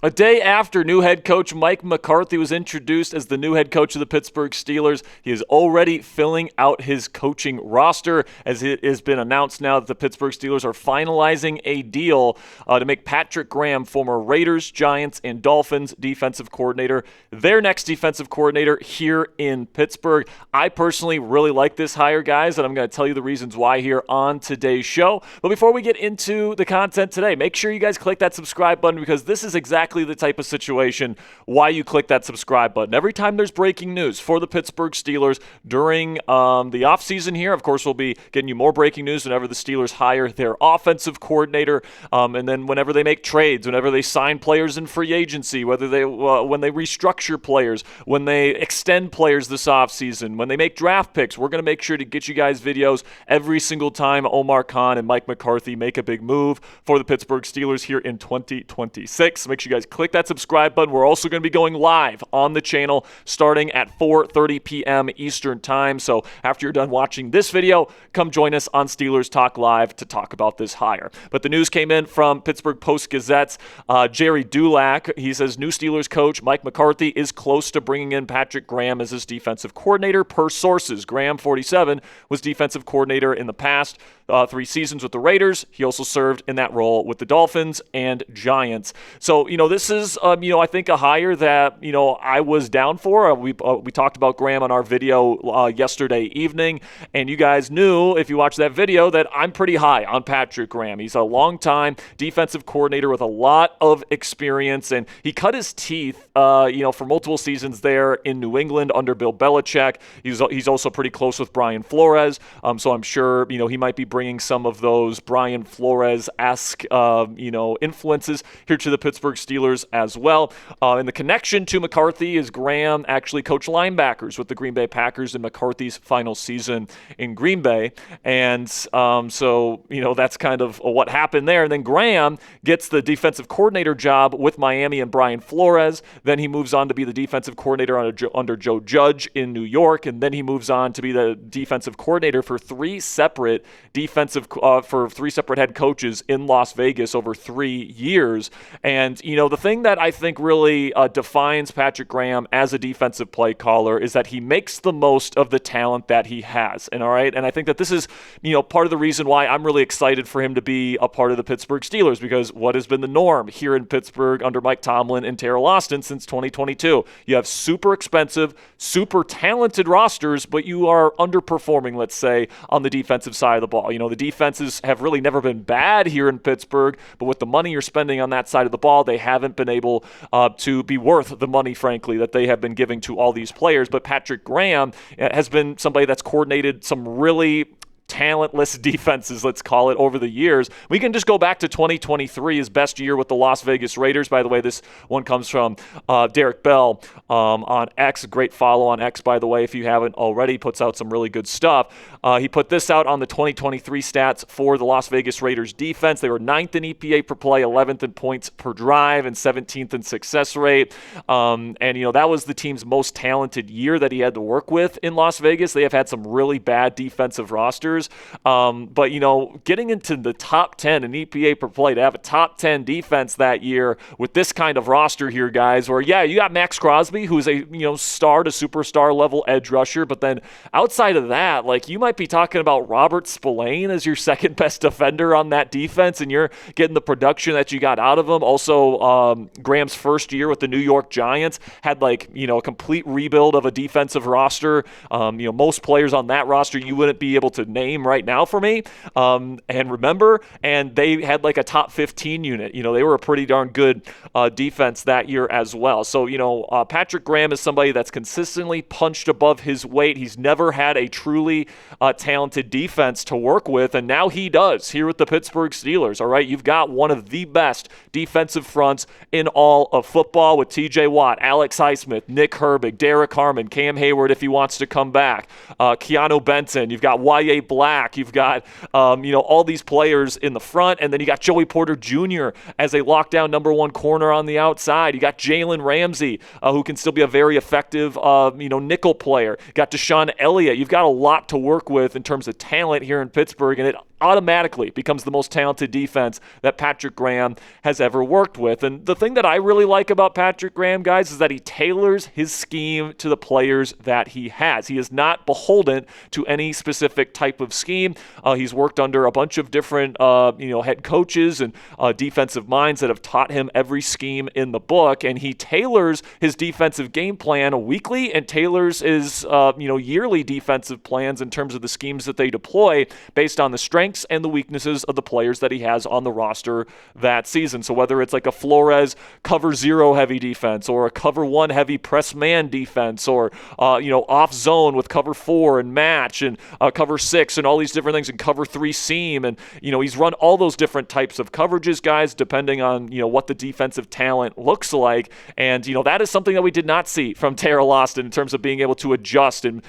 A day after new head coach Mike McCarthy was introduced as the new head coach of the Pittsburgh Steelers, he is already filling out his coaching roster, as it has been announced now that the Pittsburgh Steelers are finalizing a deal to make Patrick Graham, former Raiders, Giants, and Dolphins defensive coordinator, their next defensive coordinator here in Pittsburgh. I personally really like this hire, guys, and I'm going to tell you the reasons why here on today's show. But before we get into the content today, make sure you guys click that subscribe button, because this is exactly the type of situation why you click that subscribe button. Every time there's breaking news for the Pittsburgh Steelers during the offseason here, of course, we'll be getting you more breaking news whenever the Steelers hire their offensive coordinator, and then whenever they make trades, whenever they sign players in free agency, whether they when they restructure players, when they extend players this offseason, when they make draft picks. We're going to make sure to get you guys videos every single time Omar Khan and Mike McCarthy make a big move for the Pittsburgh Steelers here in 2026. Make sure you guys click that subscribe button. We're also going to be going live on the channel starting at 4:30 p.m. Eastern Time. So after you're done watching this video, come join us on Steelers Talk Live to talk about this hire. But the news came in from Pittsburgh Post-Gazette's Jerry Dulac. He says new Steelers coach Mike McCarthy is close to bringing in Patrick Graham as his defensive coordinator per sources. Graham, 47, was defensive coordinator in the past 3 seasons with the Raiders. He also served in that role with the Dolphins and Giants. So, this is, I think a hire that, I was down for. We talked about Graham on our video yesterday evening, and you guys knew, if you watched that video, that I'm pretty high on Patrick Graham. He's a long-time defensive coordinator with a lot of experience, and he cut his teeth, for multiple seasons there in New England under Bill Belichick. He's also pretty close with Brian Flores, so I'm sure, he might be bringing some of those Brian Flores-esque, influences here to the Pittsburgh Steelers as well. And the connection to McCarthy is Graham actually coached linebackers with the Green Bay Packers in McCarthy's final season in Green Bay. And so, that's kind of what happened there. And then Graham gets the defensive coordinator job with Miami and Brian Flores. Then he moves on to be the defensive coordinator under Joe Judge in New York. And then he moves on to be the defensive coordinator for three separate head coaches in Las Vegas over 3 years. And, the thing that I think really defines Patrick Graham as a defensive play caller is that he makes the most of the talent that he has. And I think that this is, part of the reason why I'm really excited for him to be a part of the Pittsburgh Steelers, because what has been the norm here in Pittsburgh under Mike Tomlin and Terrell Austin since 2022? You have super expensive, super talented rosters, but you are underperforming, let's say, on the defensive side of the ball. The defenses have really never been bad here in Pittsburgh, but with the money you're spending on that side of the ball, they haven't been able to be worth the money, frankly, that they have been giving to all these players. But Patrick Graham has been somebody that's coordinated some really talentless defenses, let's call it, over the years. We can just go back to 2023, his best year with the Las Vegas Raiders. By the way, this one comes from Derek Bell on X. Great follow on X, by the way, if you haven't already. Puts out some really good stuff. He put this out on the 2023 stats for the Las Vegas Raiders defense. They were 9th in EPA per play, 11th in points per drive, and 17th in success rate. And that was the team's most talented year that he had to work with in Las Vegas. They have had some really bad defensive rosters. But, getting into the top 10 in EPA per play, to have a top 10 defense that year with this kind of roster here, guys, where, you got Max Crosby, who's a, star to superstar level edge rusher. But then outside of that, you might be talking about Robert Spillane as your second best defender on that defense, and you're getting the production that you got out of him. Also, Graham's first year with the New York Giants had a complete rebuild of a defensive roster. Most players on that roster you wouldn't be able to name right now for me, and they had a top 15 unit. They were a pretty darn good defense that year as well. So, Patrick Graham is somebody that's consistently punched above his weight. He's never had a truly talented defense to work with, and now he does here with the Pittsburgh Steelers. All right, you've got one of the best defensive fronts in all of football with TJ Watt, Alex Highsmith, Nick Herbig, Derek Harmon, Cam Hayward if he wants to come back, Keanu Benton. You've got Y.A. Black. You've got, all these players in the front, and then you got Joey Porter Jr. as a lockdown number one corner on the outside. You got Jalen Ramsey, who can still be a very effective, nickel player. You got Deshaun Elliott. You've got a lot to work with in terms of talent here in Pittsburgh, and it automatically becomes the most talented defense that Patrick Graham has ever worked with. And the thing that I really like about Patrick Graham, guys, is that he tailors his scheme to the players that he has. He is not beholden to any specific type of scheme. He's worked under a bunch of different head coaches and defensive minds that have taught him every scheme in the book, and he tailors his defensive game plan weekly and tailors his yearly defensive plans in terms of the schemes that they deploy based on the strengths and the weaknesses of the players that he has on the roster that season. So whether it's like a Flores cover zero heavy defense or a cover one heavy press man defense or off zone with cover four and match and cover six and all these different things and cover three seam, and he's run all those different types of coverages, guys, depending on what the defensive talent looks like. And that is something that we did not see from Teryl Austin in terms of being able to adjust and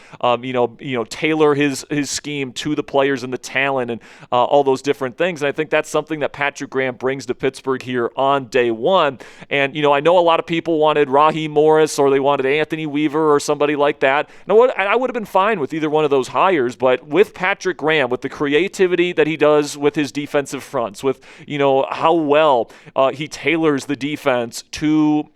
tailor his scheme to the players and the talent and all those different things. And I think that's something that Patrick Graham brings to Pittsburgh here on day one. And I know a lot of people wanted Raheem Morris or they wanted Anthony Weaver or somebody like that. Now, I would have been fine with either one of those hires, but with Patrick Graham, with the creativity that he does with his defensive fronts, with how well he tailors the defense to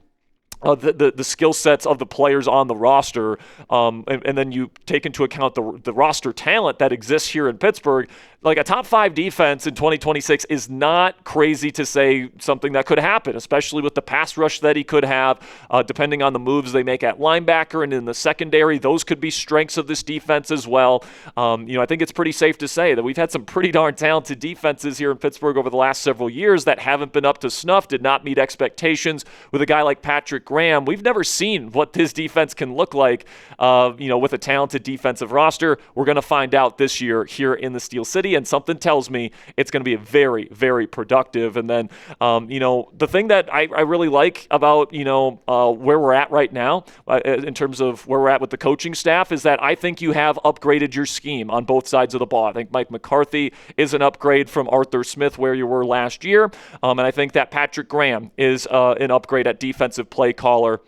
the skill sets of the players on the roster, and then you take into account the roster talent that exists here in Pittsburgh. Like a top 5 defense in 2026 is not crazy to say something that could happen, especially with the pass rush that he could have, depending on the moves they make at linebacker and in the secondary. Those could be strengths of this defense as well. I think it's pretty safe to say that we've had some pretty darn talented defenses here in Pittsburgh over the last several years that haven't been up to snuff, did not meet expectations. With a guy like Patrick Graham, we've never seen what his defense can look like, with a talented defensive roster. We're going to find out this year here in the Steel City, and something tells me it's going to be a very, very productive. And then, the thing that I really like about, where we're at right now, in terms of where we're at with the coaching staff, is that I think you have upgraded your scheme on both sides of the ball. I think Mike McCarthy is an upgrade from Arthur Smith, where you were last year. And I think that Patrick Graham is an upgrade at defensive play caller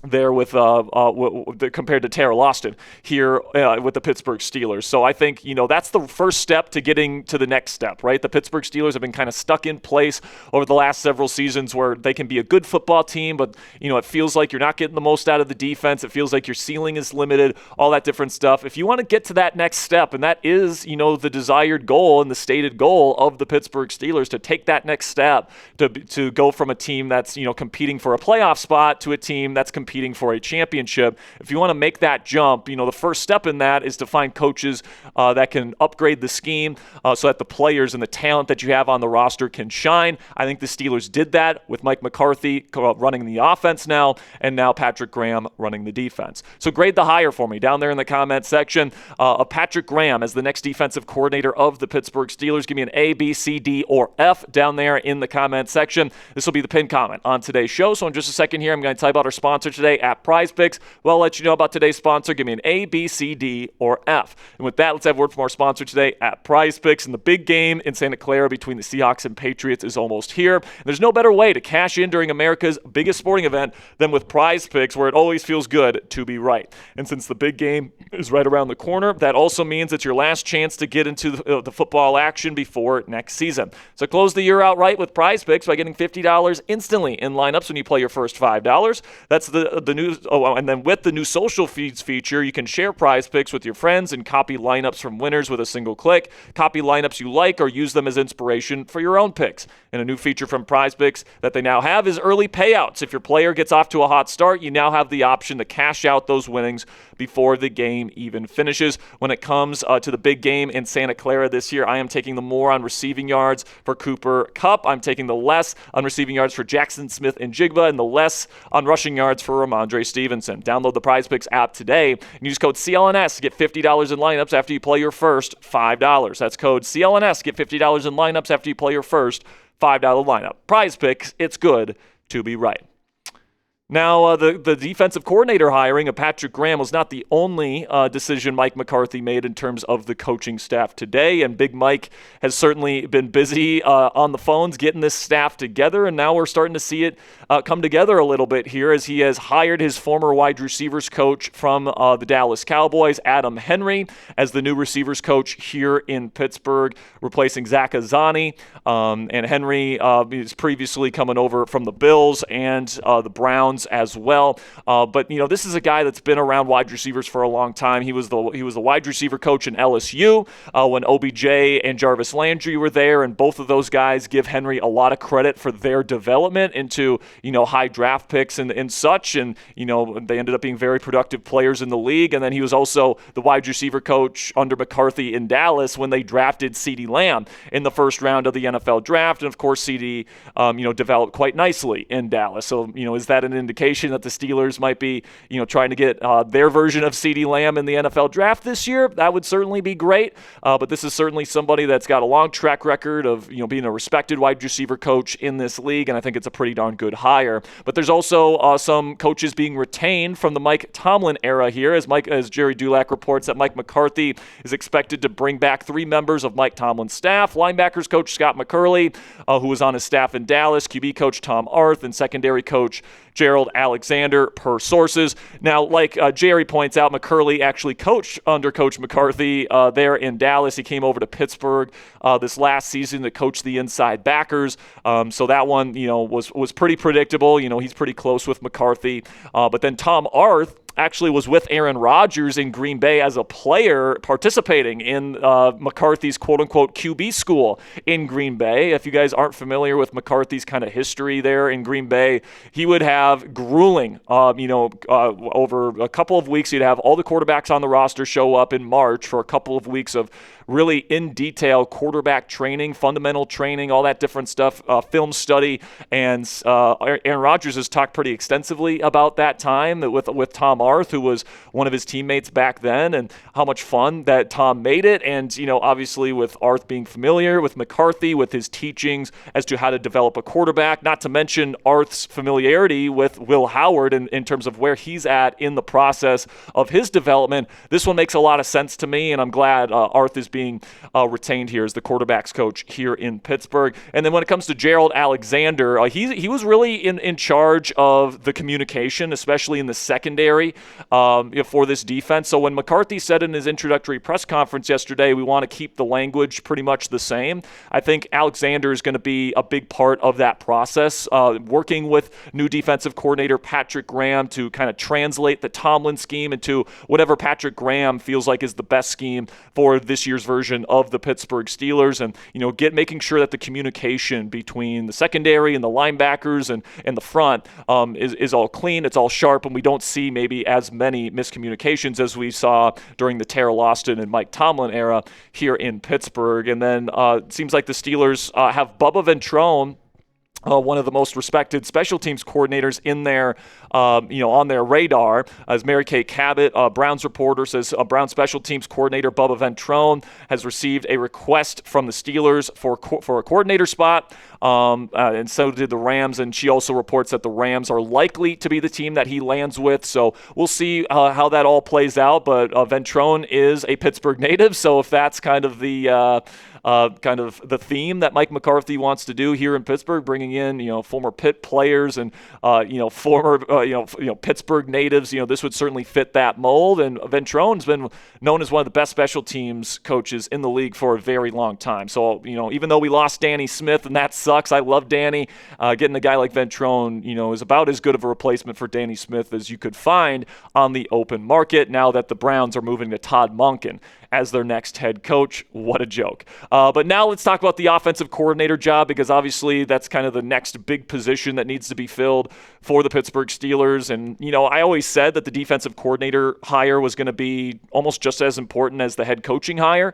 there with compared to Teryl Austin here with the Pittsburgh Steelers. So I think that's the first step to getting to the next step, right? The Pittsburgh Steelers have been kind of stuck in place over the last several seasons where they can be a good football team, but it feels like you're not getting the most out of the defense. It feels like your ceiling is limited, all that different stuff. If you want to get to that next step, and that is the desired goal and the stated goal of the Pittsburgh Steelers, to take that next step to go from a team that's competing for a playoff spot to a team that's competing for a championship. If you want to make that jump, the first step in that is to find coaches that can upgrade the scheme so that the players and the talent that you have on the roster can shine. I think the Steelers did that with Mike McCarthy running the offense now, and now Patrick Graham running the defense. So grade the hire for me down there in the comment section of Patrick Graham as the next defensive coordinator of the Pittsburgh Steelers. Give me an A, B, C, D, or F down there in the comment section. This will be the pinned comment on today's show. So in just a second here, I'm going to tell you about our sponsor today at Prize Picks. Well, I'll let you know about today's sponsor. Give me an A, B, C, D, or F. And with that, let's have a word from our sponsor today at Prize Picks. And the big game in Santa Clara between the Seahawks and Patriots is almost here. And there's no better way to cash in during America's biggest sporting event than with Prize Picks, where it always feels good to be right. And since the big game is right around the corner, that also means it's your last chance to get into the football action before next season. So close the year out right with Prize Picks by getting $50 instantly in lineups when you play your first $5. That's the new. And then with the new social feeds feature, you can share Prize Picks with your friends and copy lineups from winners with a single click. Copy lineups you like or use them as inspiration for your own picks. And a new feature from Prize Picks that they now have is early payouts. If your player gets off to a hot start, you now have the option to cash out those winnings before the game even finishes. When it comes to the big game in Santa Clara this year, I am taking the more on receiving yards for Cooper Kupp. I'm taking the less on receiving yards for Jackson Smith and Jigba, and the less on rushing yards for Ramondre Stevenson. Download the Prize Picks app today and use code CLNS to get $50 in lineups after you play your first $5. That's code CLNS to get $50 in lineups after you play your first $5 lineup. Prize Picks, it's good to be right. Now, the defensive coordinator hiring of Patrick Graham was not the only decision Mike McCarthy made in terms of the coaching staff today, and Big Mike has certainly been busy on the phones getting this staff together, and now we're starting to see it come together a little bit here as he has hired his former wide receivers coach from the Dallas Cowboys, Adam Henry, as the new receivers coach here in Pittsburgh, replacing Zach Azzani, and Henry is previously coming over from the Bills and the Browns as well. But this is a guy that's been around wide receivers for a long time. He was the wide receiver coach in LSU when OBJ and Jarvis Landry were there, and both of those guys give Henry a lot of credit for their development into high draft picks and such. And they ended up being very productive players in the league. And then he was also the wide receiver coach under McCarthy in Dallas when they drafted CeeDee Lamb in the first round of the NFL draft. And of course, CeeDee developed quite nicely in Dallas. So is that an indication that the Steelers might be, trying to get their version of CeeDee Lamb in the NFL draft this year? That would certainly be great. But this is certainly somebody that's got a long track record of, being a respected wide receiver coach in this league, and I think it's a pretty darn good hire. But there's also some coaches being retained from the Mike Tomlin era here, as Jerry Dulac reports that Mike McCarthy is expected to bring back 3 members of Mike Tomlin's staff: linebackers coach Scott McCurley, who was on his staff in Dallas, QB coach Tom Arth, and secondary coach Gerald Alexander, per sources. Now, like Jerry points out, McCurley actually coached under Coach McCarthy there in Dallas. He came over to Pittsburgh this last season to coach the inside backers. So that one, was pretty predictable. He's pretty close with McCarthy. But then Tom Arth actually was with Aaron Rodgers in Green Bay as a player, participating in McCarthy's quote-unquote QB school in Green Bay. If you guys aren't familiar with McCarthy's kind of history there in Green Bay, he would have grueling, over a couple of weeks, he'd have all the quarterbacks on the roster show up in March for a couple of weeks of really in detail quarterback training, fundamental training, all that different stuff, film study. And Aaron Rodgers has talked pretty extensively about that time with Tom Arth, who was one of his teammates back then, and how much fun that Tom made it. And, obviously with Arth being familiar with McCarthy, with his teachings as to how to develop a quarterback, not to mention Arth's familiarity with Will Howard in terms of where he's at in the process of his development. This one makes a lot of sense to me, and I'm glad Arth is being retained here as the quarterback's coach here in Pittsburgh. And then when it comes to Gerald Alexander, he was really in charge of the communication, especially in the secondary for this defense. So when McCarthy said in his introductory press conference yesterday, we want to keep the language pretty much the same, I think Alexander is going to be a big part of that process, working with new defensive coordinator Patrick Graham to kind of translate the Tomlin scheme into whatever Patrick Graham feels like is the best scheme for this year's version of the Pittsburgh Steelers, and making sure that the communication between the secondary and the linebackers and the front is all clean, it's all sharp, and we don't see maybe as many miscommunications as we saw during the Terrell Austin and Mike Tomlin era here in Pittsburgh. And then it seems like the Steelers have Bubba Ventrone, one of the most respected special teams coordinators in there, on their radar. As Mary Kay Cabot, Browns reporter, says Browns special teams coordinator Bubba Ventrone has received a request from the Steelers for a coordinator spot, and so did the Rams. And she also reports that the Rams are likely to be the team that he lands with. So we'll see how that all plays out. But Ventrone is a Pittsburgh native, so if that's kind of the theme that Mike McCarthy wants to do here in Pittsburgh, bringing in former Pitt players and former Pittsburgh natives, this would certainly fit that mold. And Ventrone's been known as one of the best special teams coaches in the league for a very long time. So even though we lost Danny Smith and that sucks, I love Danny. Getting a guy like Ventrone, is about as good of a replacement for Danny Smith as you could find on the open market. Now that the Browns are moving to Todd Monken as their next head coach. What a joke. But now let's talk about the offensive coordinator job, because obviously that's kind of the next big position that needs to be filled for the Pittsburgh Steelers. And, I always said that the defensive coordinator hire was going to be almost just as important as the head coaching hire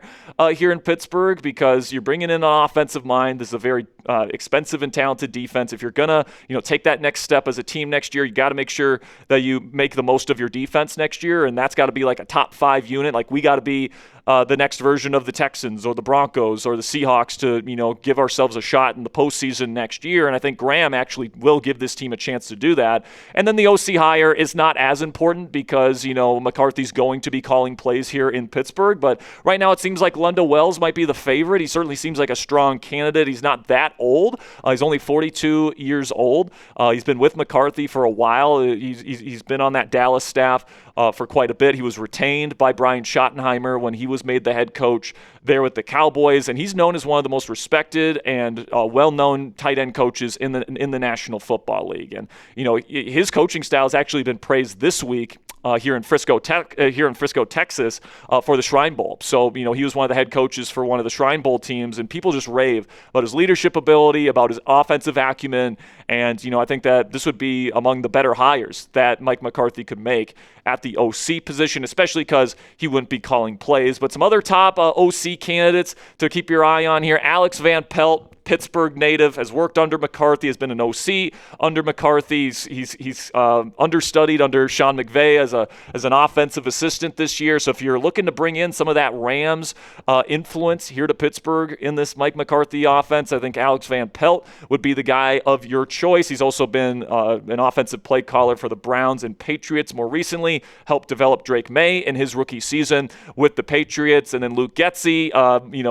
here in Pittsburgh, because you're bringing in an offensive mind. This is a very expensive and talented defense. If you're going to, take that next step as a team next year, you got to make sure that you make the most of your defense next year. And that's got to be like a top 5 unit. Like we got to be the next version of the Texans or the Broncos or the Seahawks to, give ourselves a shot in the postseason next year. And I think Graham actually will give this team a chance to do that. And then the OC hire is not as important because, McCarthy's going to be calling plays here in Pittsburgh. But right now it seems like Lunda Wells might be the favorite. He certainly seems like a strong candidate. He's not that old. He's only 42 years old. He's been with McCarthy for a while. He's been on that Dallas staff for quite a bit. He was retained by Brian Schottenheimer when he was made the head coach there with the Cowboys, and he's known as one of the most respected and well-known tight end coaches in the National Football League. And his coaching style has actually been praised this week here in Frisco, Texas, for the Shrine Bowl. So he was one of the head coaches for one of the Shrine Bowl teams, and people just rave about his leadership ability, about his offensive acumen, and I think that this would be among the better hires that Mike McCarthy could make at the OC position, especially because he wouldn't be calling plays. But some other top OC candidates to keep your eye on here: Alex Van Pelt, Pittsburgh native, has worked under McCarthy, has been an OC under McCarthy. He's understudied under Sean McVay as an offensive assistant this year. So if you're looking to bring in some of that Rams influence here to Pittsburgh in this Mike McCarthy offense, I think Alex Van Pelt would be the guy of your choice. He's also been an offensive play caller for the Browns and Patriots more recently, helped develop Drake May in his rookie season with the Patriots. And then Luke Getsy,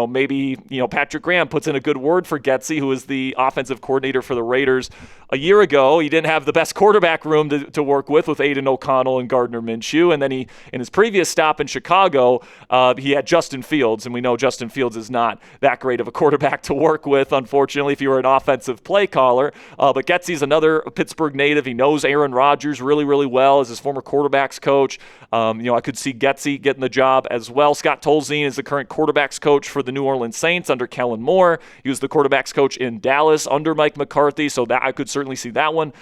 maybe Patrick Graham puts in a good word for Getsy, who was the offensive coordinator for the Raiders a year ago. He didn't have the best quarterback room to work with Aiden O'Connell and Gardner Minshew. And then in his previous stop in Chicago, he had Justin Fields. And we know Justin Fields is not that great of a quarterback to work with, unfortunately, if you were an offensive play caller. But Getsy's another Pittsburgh native. He knows Aaron Rodgers really, really well as his former quarterbacks coach. I could see Getsy getting the job as well. Scott Tolzien is the current quarterbacks coach for the New Orleans Saints under Kellen Moore. He was the quarterbacks coach in Dallas under Mike McCarthy, so that I could certainly see that one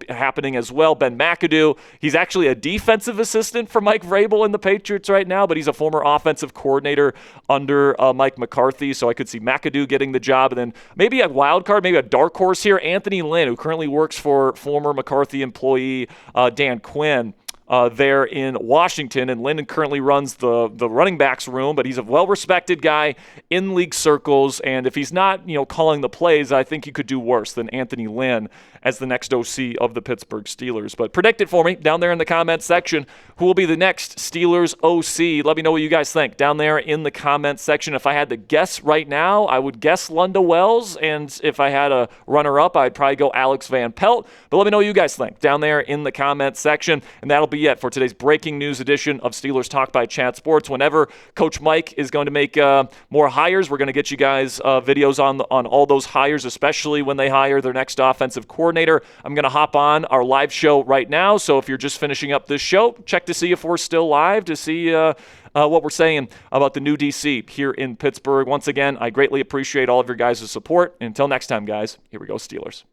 happening as well. Ben McAdoo, he's actually a defensive assistant for Mike Vrabel in the Patriots right now, but he's a former offensive coordinator under Mike McCarthy, so I could see McAdoo getting the job. And then maybe a wild card, maybe a dark horse here, Anthony Lynn, who currently works for former McCarthy employee Dan Quinn there in Washington. And Linden currently runs the running backs room, but he's a well-respected guy in league circles. And if he's not, calling the plays, I think you could do worse than Anthony Lynn as the next OC of the Pittsburgh Steelers. But predict it for me down there in the comments section. Who will be the next Steelers OC? Let me know what you guys think down there in the comments section. If I had to guess right now, I would guess Lunda Wells. And if I had a runner-up, I'd probably go Alex Van Pelt. But let me know what you guys think down there in the comments section. And that'll be it for today's breaking news edition of Steelers Talk by Chat Sports. Whenever Coach Mike is going to make more hires, we're going to get you guys videos on all those hires, especially when they hire their next offensive coordinator. I'm going to hop on our live show right now. So if you're just finishing up this show, check to see if we're still live, to see what we're saying about the new DC here in Pittsburgh. Once again, I greatly appreciate all of your guys' support. Until next time, guys, here we go, Steelers.